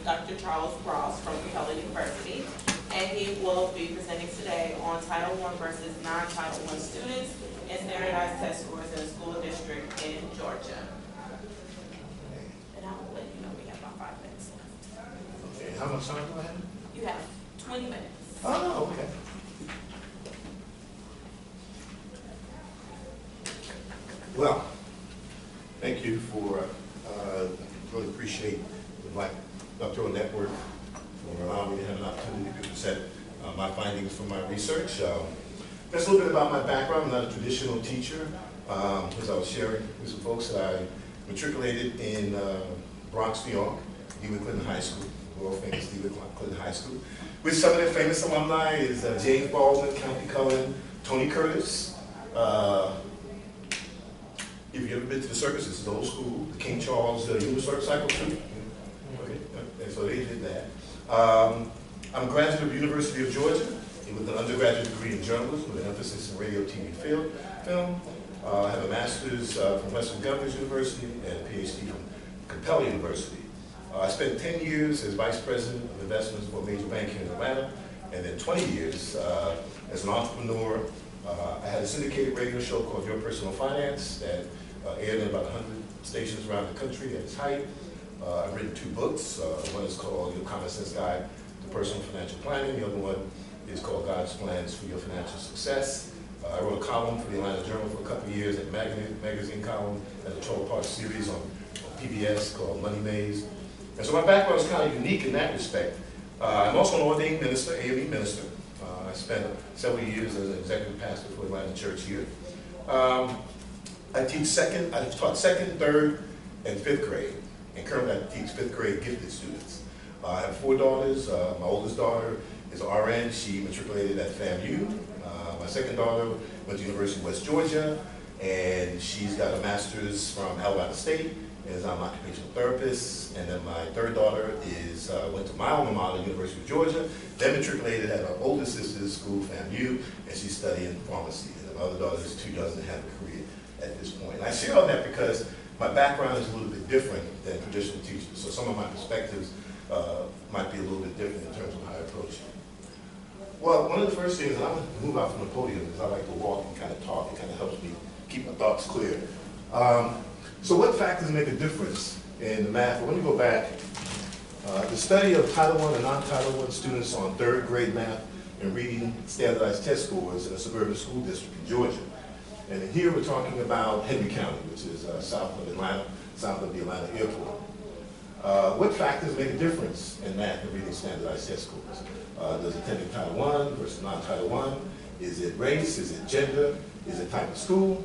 Dr. Charles Cross from Capella University, and he will be presenting today on Title I versus non-Title I students and standardized test scores in a school district in Georgia. And I will let you know we have about 5 minutes left. Okay, how much time do I have? You have 20 minutes. Oh, okay. Well, thank you for, really appreciate the Black Doctoral Network for allowing me to have an opportunity to present my findings from my research. Just a little bit about my background. I'm not a traditional teacher. As I was sharing with some folks, that I matriculated in Bronx, New York, DeWitt Clinton High School, world famous DeWitt Clinton High School. With some of their famous alumni is James Baldwin, County Cullen, Tony Curtis. If you've ever been to the circus, this is old school, the King Charles Unicycle Cycle Troupe. Okay, and so they did that. I'm a graduate of the University of Georgia with an undergraduate degree in journalism with an emphasis in radio, TV, film. I have a master's from Western Governors University and a PhD from Capella University. I spent 10 years as Vice President of Investments for a major bank here in Atlanta, and then 20 years as an entrepreneur. I had a syndicated radio show called Your Personal Finance that aired in about 100 stations around the country at its height. I've written 2 books. One is called Your Common Sense Guide to Personal Financial Planning. The other one is called God's Plans for Your Financial Success. I wrote a column for the Atlanta Journal for a couple of years, a magazine column, and a 12-part series on PBS called Money Maze. And so my background is kind of unique in that respect. I'm also an ordained minister, AME minister. I spent several years as an executive pastor for Atlanta Church here. I taught second, third, and 5th grade. And currently I teach 5th grade gifted students. I have 4 daughters. My oldest daughter is an RN. She matriculated at FAMU. My second daughter went to University of West Georgia, and she's got a master's from Alabama State and is an occupational therapist. And then my third daughter went to my alma mater, University of Georgia, then matriculated at her older sister's school, FAMU, and she's studying pharmacy. And my other daughter doesn't have a career at this point. And I share all that because my background is a little bit different than traditional teachers, so some of my perspectives might be a little bit different in terms of how I approach it. Well, one of the first things, and I'm going to move out from the podium because I like to walk and kind of talk. It kind of helps me keep my thoughts clear. So what factors make a difference in the math? Well, let me go back. The study of Title I and non-Title I students on 3rd grade math and reading standardized test scores in a suburban school district in Georgia. And here we're talking about Henry County, which is south of Atlanta, south of the Atlanta airport. What factors make a difference in math and reading standardized test scores? Does attending Title I versus non-Title I? Is it race? Is it gender? Is it type of school?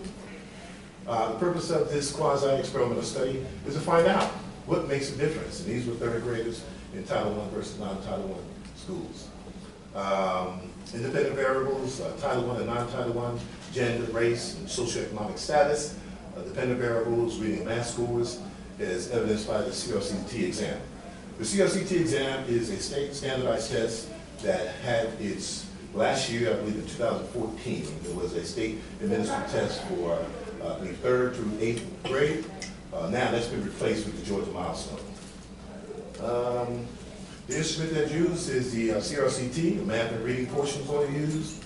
The purpose of this quasi-experimental study is to find out what makes a difference. And these were 3rd graders in Title I versus non-Title I schools. Independent variables, Title I and non-Title I, gender, race, and socioeconomic status. Dependent variables, reading and math scores, as evidenced by the CRCT exam. The CRCT exam is a state standardized test that had its last year, I believe in 2014, there was a state administered test for, I believe, 3rd through 8th grade. Now that's been replaced with the Georgia milestone. The instrument that's used is the CRCT, the math and reading portion is only used.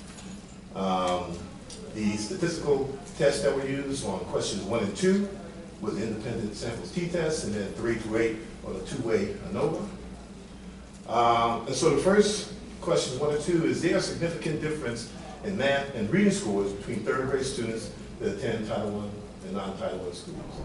The statistical tests that were used on questions 1 and 2 was the independent samples t-test, and then 3 through 8 on a 2-way ANOVA. And so the first questions 1 and 2 is there a significant difference in math and reading scores between 3rd grade students that attend Title I and non-Title I schools?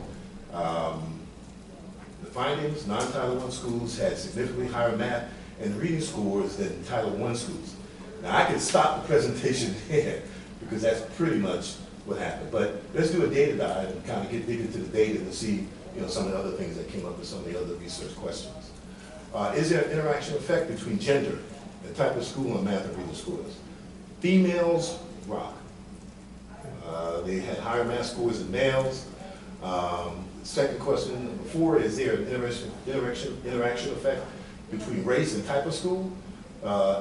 The findings, non-Title I schools had significantly higher math and reading scores than Title I schools. Now I could stop the presentation here because that's pretty much what happened. But let's do a data dive and kind of dig into the data to see some of the other things that came up with some of the other research questions. Is there an interaction effect between gender, the type of school, and math and reading scores? Females rock. They had higher math scores than males. Second question, number 4, is there an interaction effect between race and type of school?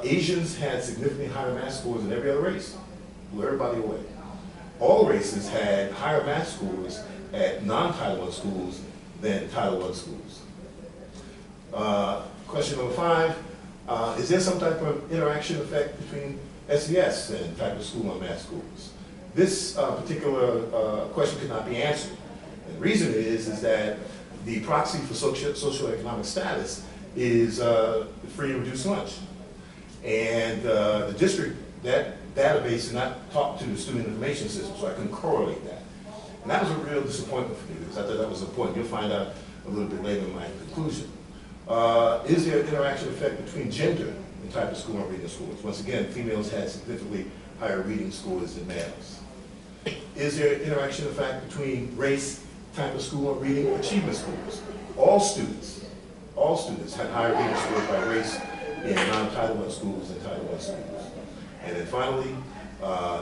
Asians had significantly higher math scores than every other race. Blew everybody away. All races had higher math scores at non-Title I schools than Title I schools. Question number 5, is there some type of interaction effect between SES and type of school on math schools? This particular question could not be answered. And the reason is that the proxy for socioeconomic status is free and reduced lunch. And the district, that database did not talk to the student information system, so I couldn't correlate that. And that was a real disappointment for me, because I thought that was important. You'll find out a little bit later in my conclusion. Is there an interaction effect between gender and type of school and reading scores? Once again, females had significantly higher reading scores than males. Is there an interaction effect between race, type of school, and reading achievement scores? All students had higher reading scores by race in non-Title I schools than Title I schools. And then finally,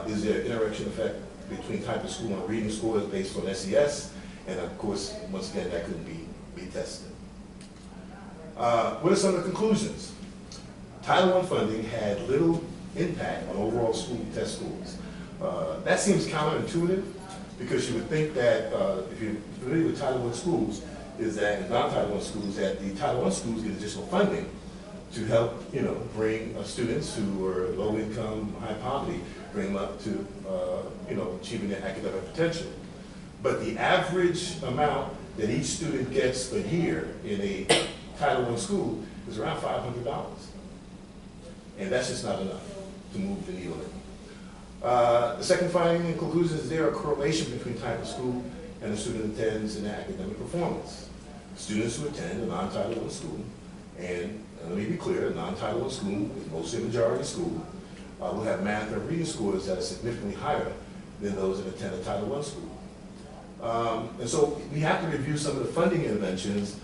is there an interaction effect between type of school and reading scores based on SES? And of course, once again, that couldn't be tested. What are some of the conclusions? Title I funding had little impact on overall school test scores. That seems counterintuitive, because you would think that if you're familiar with Title I schools, is that in non-Title I schools, that the Title I schools get additional funding to help, bring students who are low income, high poverty, bring them up to, achieving their academic potential. But the average amount that each student gets a year in a Title I school is around $500. And that's just not enough to move the needle in. The second finding and conclusion is there a correlation between type of school and the student attends in their academic performance. Students who attend a non-Title I school, and let me be clear, a non-Title I school is mostly a majority school, will have math and reading scores that are significantly higher than those that attend a Title I school. And so we have to review some of the funding interventions,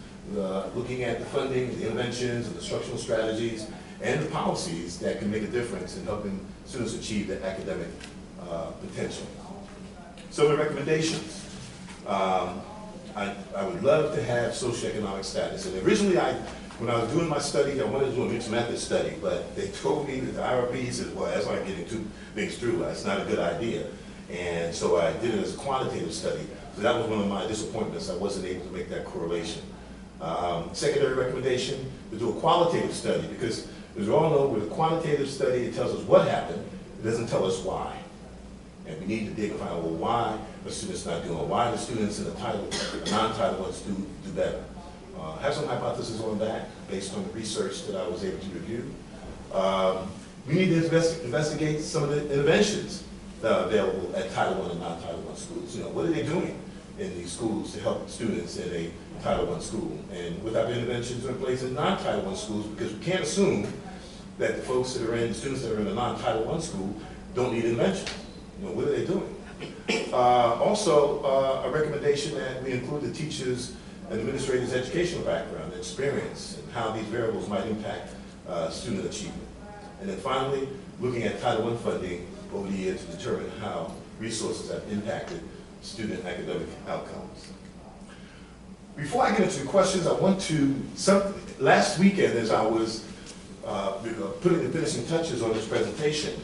looking at the funding, the interventions, and the instructional strategies, and the policies that can make a difference in helping students achieve their academic potential. Some of the recommendations. I would love to have socioeconomic status. And originally, when I was doing my study, I wanted to do a mixed method study, but they told me that the IRP said, well, that's not getting two things through. That's not a good idea. And so I did it as a quantitative study. So that was one of my disappointments. I wasn't able to make that correlation. Secondary recommendation, to do a qualitative study, because as we all know, with a quantitative study, it tells us what happened. It doesn't tell us why. And we need to dig and find out, well, why the students not doing it? Why the students in the non-Title ones do better? Have some hypotheses on that based on the research that I was able to review. We need to investigate some of the interventions that are available at Title I and non-Title I schools. What are they doing in these schools to help students in a Title I school? And what type of interventions are in place in non-Title I schools? Because we can't assume that the folks that are in, students that are in a non-Title I school don't need intervention. What are they doing? Also, a recommendation that we include the teachers' and administrators' educational background and experience, and how these variables might impact student achievement. And then finally, looking at Title I funding over the years to determine how resources have impacted student academic outcomes. Before I get into the questions, I want to, last weekend as I was putting the finishing touches on this presentation,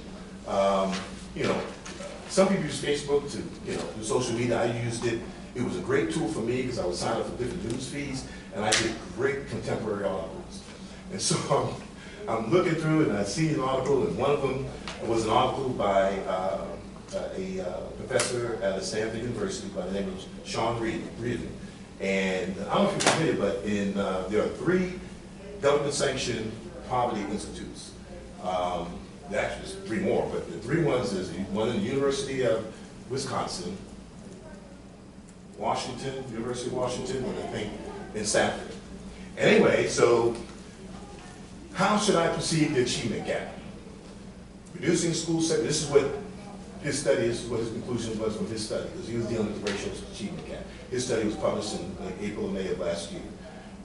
some people use Facebook to, do social media. I used it. It was a great tool for me because I would sign up for different news feeds, and I get great contemporary articles. And so I'm looking through, and I see an article, and one of them was an article by a professor at Stanford University by the name of Sean Reardon. And I don't know if you're familiar, but there are 3 government-sanctioned poverty institutes. Actually, there's 3 more, but the 3 ones is one in the University of Wisconsin, University of Washington, and I think in Stanford. Anyway, so how should I perceive the achievement gap? Reducing school segregation, this is what his study is, what his conclusion was from his study, because he was dealing with the racial achievement gap. His study was published in April and May of last year.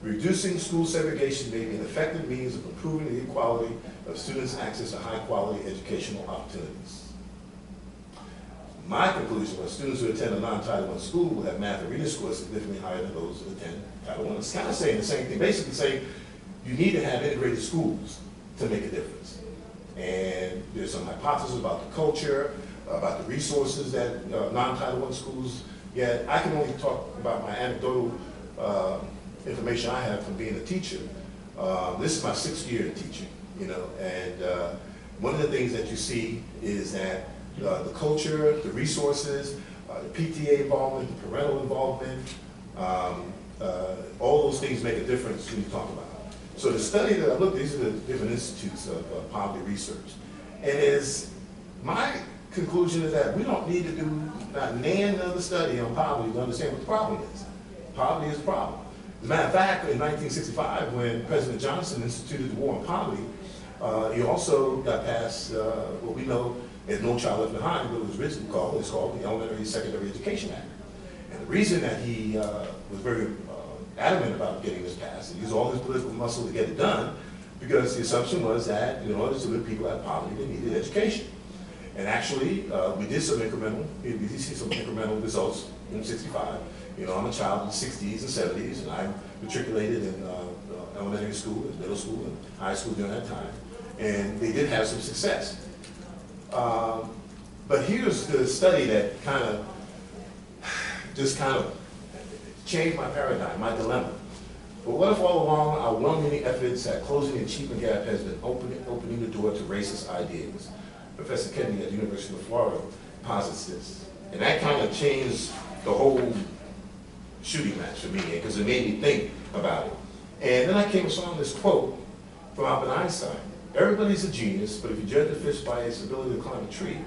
Reducing school segregation may be an effective means of improving the equality of students' access to high-quality educational opportunities. My conclusion was students who attend a non-Title I school will have math and reading scores significantly higher than those who attend Title I. It's kind of saying the same thing, basically saying you need to have integrated schools to make a difference. And there's some hypotheses about the culture, about the resources that non-Title I schools get. I can only talk about my anecdotal information I have from being a teacher. This is my 6th year in teaching, you know, and one of the things that you see is that the culture, the resources, the PTA involvement, the parental involvement, all those things make a difference when you talk about it. So the study that I looked at, these are the different institutes of poverty research, and my conclusion is that we don't need to do not another study on poverty to understand what the problem is. Poverty is a problem. As a matter of fact, in 1965, when President Johnson instituted the war on poverty, he also got passed what we know as No Child Left Behind, what it was originally called. It's called the Elementary and Secondary Education Act. And the reason that he was very adamant about getting this passed, and used all his political muscle to get it done, because the assumption was that in order to lift people out of poverty, they needed education. And actually, we did see some incremental results in '65. You know, I'm a child in the 60s and 70s, and I matriculated in elementary school, middle school, and high school during that time. And they did have some success. But here's the study that kind of changed my paradigm, my dilemma. But what if all along our well-meaning efforts at closing the achievement gap has been opening the door to racist ideas? Professor Kennedy at the University of Florida posits this. And that kind of changed the whole shooting match for me, because it made me think about it. And then I came upon this quote from Albert Einstein. Everybody's a genius, but if you judge a fish by its ability to climb a tree,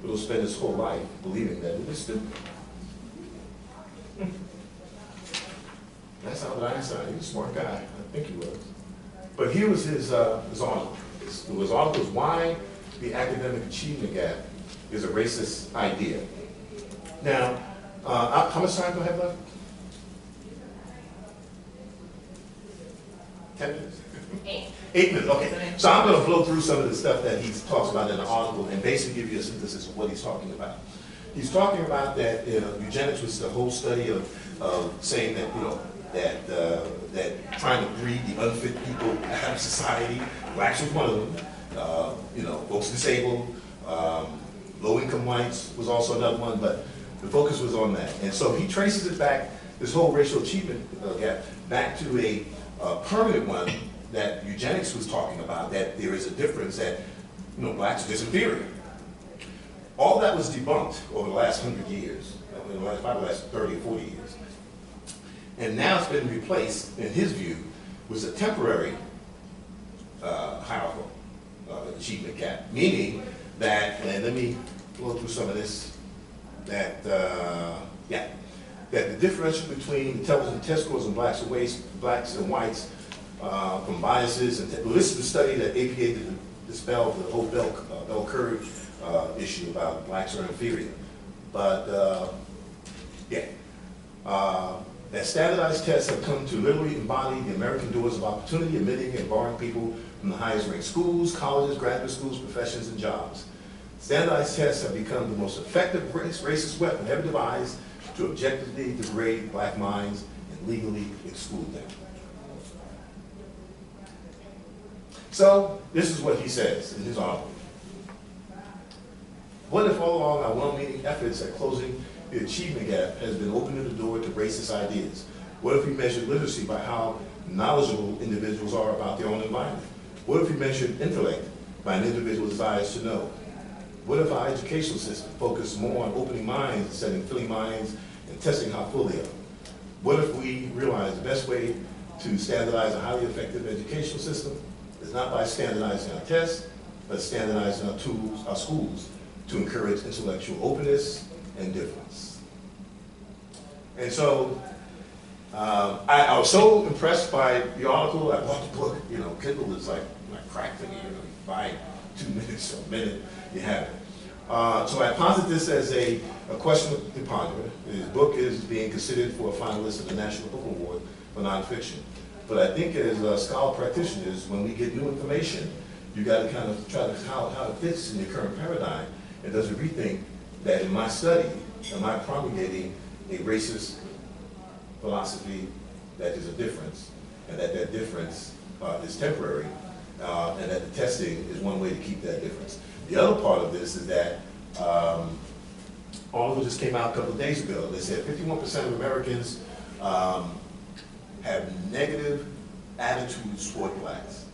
it'll spend its whole life believing that it is stupid. That's Albert Einstein. He was a smart guy. I think he was. But here was his article. His article was Why the Academic Achievement Gap is a Racist Idea. Now, how much time do I have left? 10 minutes? 8 minutes, okay. So I'm going to blow through some of the stuff that he talks about in the article and basically give you a synthesis of what he's talking about. He's talking about that eugenics was the whole study of saying that, you know, that trying to breed the unfit people out of society. Blacks was one of them. You know, folks disabled, low-income whites was also another one, but the focus was on that. And so he traces it back, this whole racial achievement gap, back to a permanent one that eugenics was talking about, that there is a difference, that, you know, blacks are just inferior. All that was debunked over the last 100 years, probably the last 30 or 40 years. And now it's been replaced, in his view, with a temporary hierarchical achievement gap, meaning that, and let me go through some of this, that the differential between intelligence test scores in blacks and whites from biases, and this is the study that APA did to dispel the whole bell curve issue about blacks are inferior. But that standardized tests have come to literally embody the American doors of opportunity, admitting and barring people from the highest ranked schools, colleges, graduate schools, professions, and jobs. Standardized tests have become the most effective racist weapon ever devised to objectively degrade black minds and legally exclude them. So, this is what he says in his article. What if all along our well-meaning efforts at closing the achievement gap has been opening the door to racist ideas? What if we measured literacy by how knowledgeable individuals are about their own environment? What if we measured intellect by an individual's desires to know? What if our educational system focused more on opening minds instead of filling minds and testing how full they are? What if we realized the best way to standardize a highly effective educational system is not by standardizing our tests, but standardizing our tools, our schools, to encourage intellectual openness and difference? And so, I was so impressed by the article, I bought the book. You know, Kindle is like crack to me. You know, you buy 2 minutes or a minute, you have it. So I posit this as a question to ponder. His book is being considered for a finalist of the National Book Award for nonfiction. But I think as scholar practitioners, when we get new information, you got to kind of try to how it fits in your current paradigm, and does it rethink that in my study, am I promulgating a racist philosophy that is a difference, and that difference is temporary, and that the testing is one way to keep that difference. The other part of this is that all of it just came out a couple of days ago. They said 51% of Americans have negative attitudes toward blacks.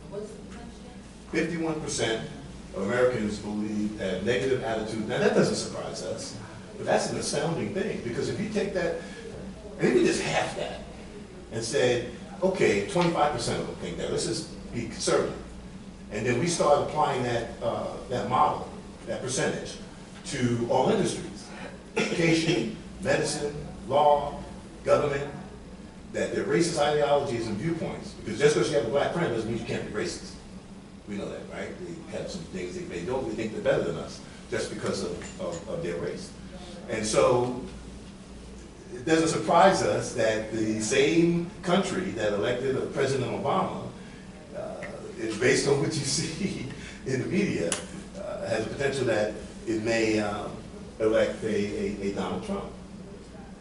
What's the percentage? 51% of Americans believe have negative attitude. Now that doesn't surprise us, but that's an astounding thing, because if you take that, and if you just half that, and say, okay, 25% of them think that, let's just be conservative. And then we start applying that model, that percentage, to all industries, education, medicine, law, government, that their racist ideologies and viewpoints, because just because you have a black friend doesn't mean you can't be racist. We know that, right? They have some things they don't, they think they're better than us just because of their race. And so it doesn't surprise us that the same country that elected President Obama is based on what you see in the media, has the potential that it may elect a Donald Trump.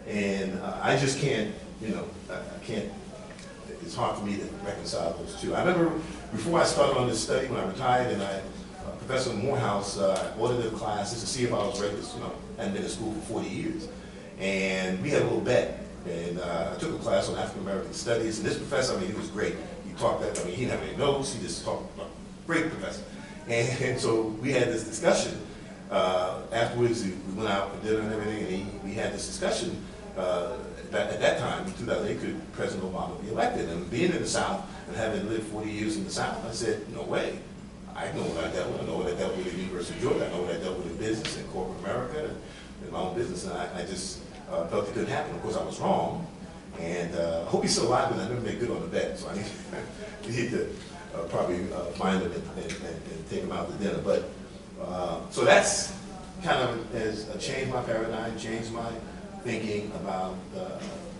And I just can't, I can't, it's hard for me to reconcile those two. I remember before I started on this study, when I retired, and Professor Morehouse ordered a class just to see if I was ready, I hadn't been in school for 40 years. And we had a little bet. And I took a class on African American studies, and this professor, I mean, he was great. He talked that, I mean, he didn't have any notes, he just talked, great professor. And so we had this discussion. Afterwards, we went out for dinner and everything, and we had this discussion. At that time, in 2008, could President Obama be elected? And being in the South, and having lived 40 years in the South, I said, no way. I know what I dealt with. I know what I dealt with at the University of Georgia. I know what I dealt with in business, in corporate America, in my own business, and I just felt it couldn't happen. Of course, I was wrong, and I hope he's still alive, but I never made good on the bet, so I need to probably find him and take him out to dinner. But so that's kind of has changed my paradigm, changed my thinking about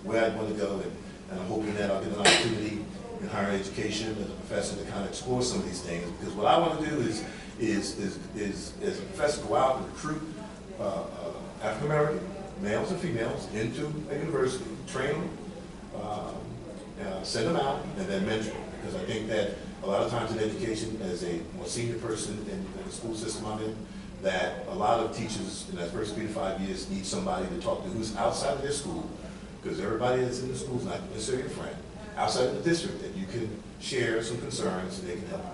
where I want to go, and I'm hoping that I'll get an opportunity in higher education as a professor to kind of explore some of these things, because what I want to do is as a professor, go out and recruit African American males and females into a university, train them, send them out, and then mentor them. Because I think that a lot of times in education, as a more senior person in the school system I'm in, that a lot of teachers in that first 3 to 5 years need somebody to talk to who's outside of their school, because everybody that's in the school is not necessarily a friend, outside of the district, that you can share some concerns and they can help you.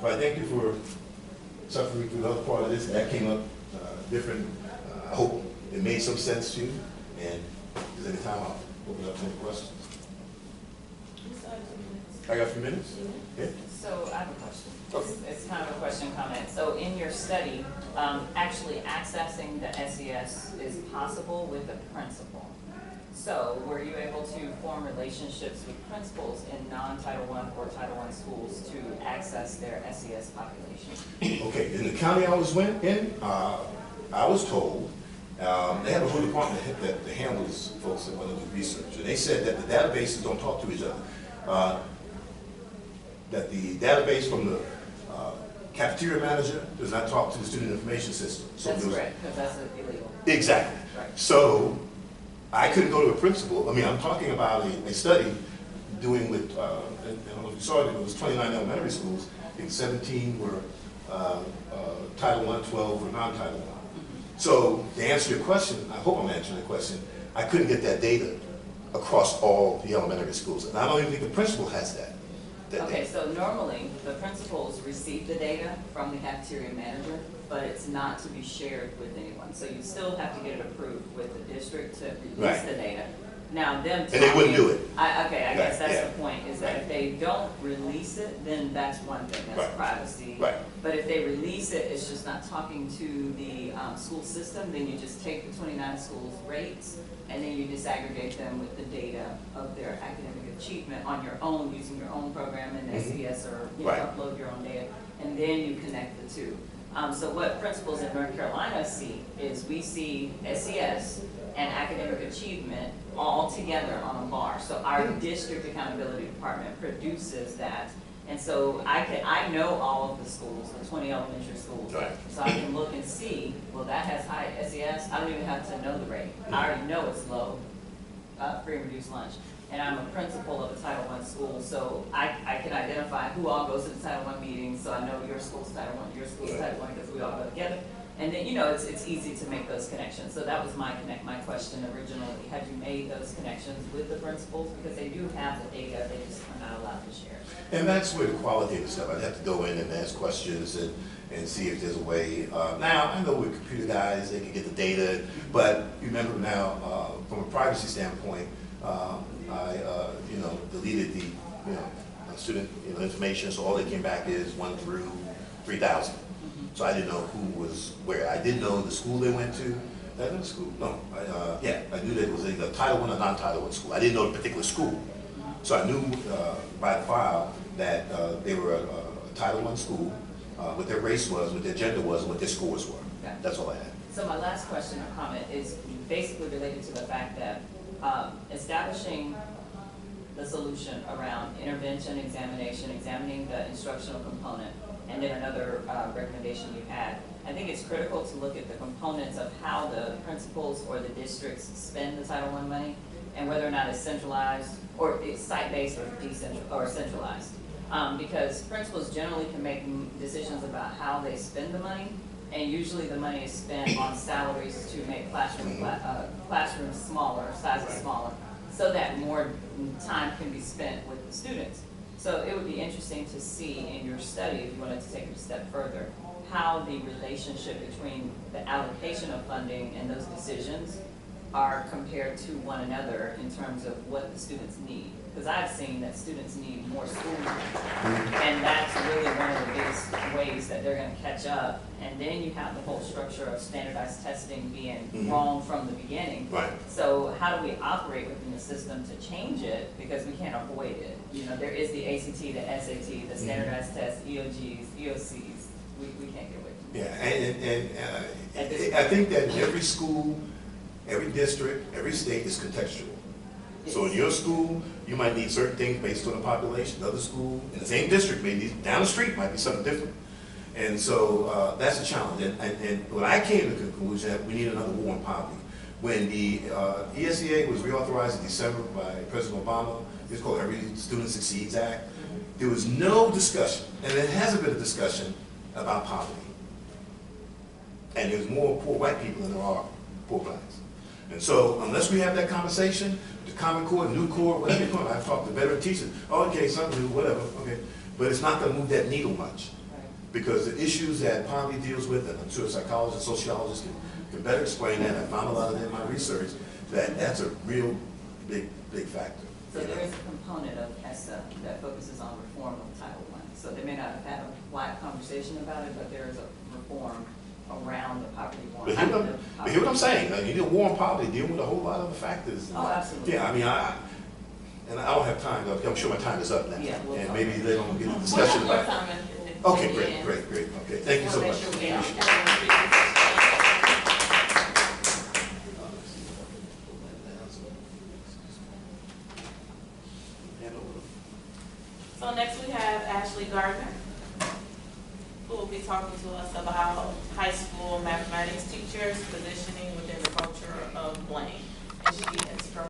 But I thank you for suffering through the other part of this. That came up different. I hope it made some sense to you, and if there's any time, I'll open it up to any questions. I got a few minutes? Yeah. So I have a question. It's kind of a question comment. So in your study, actually accessing the SES is possible with the principal. So were you able to form relationships with principals in non-Title I or Title I schools to access their SES population? Okay, in the county I was in, I was told they have a whole department that handles folks that want to do research, and they said that the databases don't talk to each other. That the database from the cafeteria manager does not talk to the student information system. So that's correct, because that's illegal. Exactly. Right. So I couldn't go to a principal. I mean, I'm talking about a study doing with, I don't know if you saw it, it was 29 elementary schools. I think 17 were Title I, 12 were non-Title I. So to answer your question, I hope I'm answering the question, I couldn't get that data across all the elementary schools. And I don't even think the principal has that. Okay, so normally the principals receive the data from the cafeteria manager, but it's not to be shared with anyone. So you still have to get it approved with the district to release the data. Now them and they wouldn't do it. I guess that's the point, is that if they don't release it, then that's one thing, that's privacy. Right. But if they release it, it's just not talking to the school system, then you just take the 29 schools' rates, and then you disaggregate them with the data of their academic achievement on your own, using your own program in SES, or upload your own data, and then you connect the two. So what principals in North Carolina see is we see SES and academic achievement all together on a bar. So our district accountability department produces that. And so I know all of the schools, the 20 elementary schools. Right. So I can look and see, well, that has high SES. I don't even have to know the rate. I already know it's low, free and reduced lunch. And I'm a principal of a Title I school, so I can identify who all goes to the Title I meetings, so I know your school's Title I, your school's Title I, because we all go together. And then, you know, it's easy to make those connections. So that was my question originally. Have you made those connections with the principals? Because they do have the data, they just are not allowed to share. And that's where the qualitative stuff, I'd have to go in and ask questions and see if there's a way. Now, I know with computer guys, they can get the data, but remember now, from a privacy standpoint, I deleted the, student information, so all that came back is 1 through 3,000. So I didn't know who was where. I did know the school they went to. Did I know the school? No. I knew that it was either Title I or non-Title I school. I didn't know the particular school. So I knew by the file that they were a Title I school, what their race was, what their gender was, and what their scores were. Okay. That's all I had. So my last question or comment is basically related to the fact that establishing the solution around intervention, examining the instructional component, and then another recommendation you had. I think it's critical to look at the components of how the principals or the districts spend the Title I money, and whether or not it's centralized, or it's site-based or centralized. Because principals generally can make decisions about how they spend the money, and usually the money is spent on salaries to make classrooms smaller, sizes smaller, so that more time can be spent with the students. So it would be interesting to see in your study, if you wanted to take it a step further, how the relationship between the allocation of funding and those decisions are compared to one another in terms of what the students need. Because I've seen that students need more school time, and that's really one of the biggest ways that they're going to catch up. And then you have the whole structure of standardized testing being wrong from the beginning. Right. So how do we operate within the system to change it? Because we can't avoid it. You know, there is the ACT, the SAT, the standardized tests, EOGs, EOCs. We can't get away from it. Yeah, and I think that every school, every district, every state is contextual. So in your school, you might need certain things based on the population. Another school in the same district, maybe down the street, might be something different. And so that's a challenge. And when I came to the conclusion that we need another war on poverty, when the ESEA was reauthorized in December by President Obama, it's called Every Student Succeeds Act, there was no discussion, and there hasn't been a discussion about poverty. And there's more poor white people than there are poor blacks. And so unless we have that conversation, the Common Core, New Core, whatever you call it, I've talked to veteran teachers, okay, something new, whatever, okay. But it's not going to move that needle much. Because the issues that poverty deals with, and I'm sure psychologists and sociologists can better explain that. I found a lot of that in my research, that's a real big factor. So there is a component of ESSA that focuses on reform of Title I. So they may not have had a wide conversation about it, but there is a reform around the poverty war. But hear what I'm saying. You need a war on poverty, dealing with a whole lot of other factors. Oh, absolutely. Yeah, I mean, and I don't have time. I'm sure my time is up now. Yeah, and maybe they don't get a discussion about it. Okay, great. Okay, thank you so much. So next we have Ashley Gardner, who will be talking to us about high school mathematics teachers positioning within the culture of blame. And she is from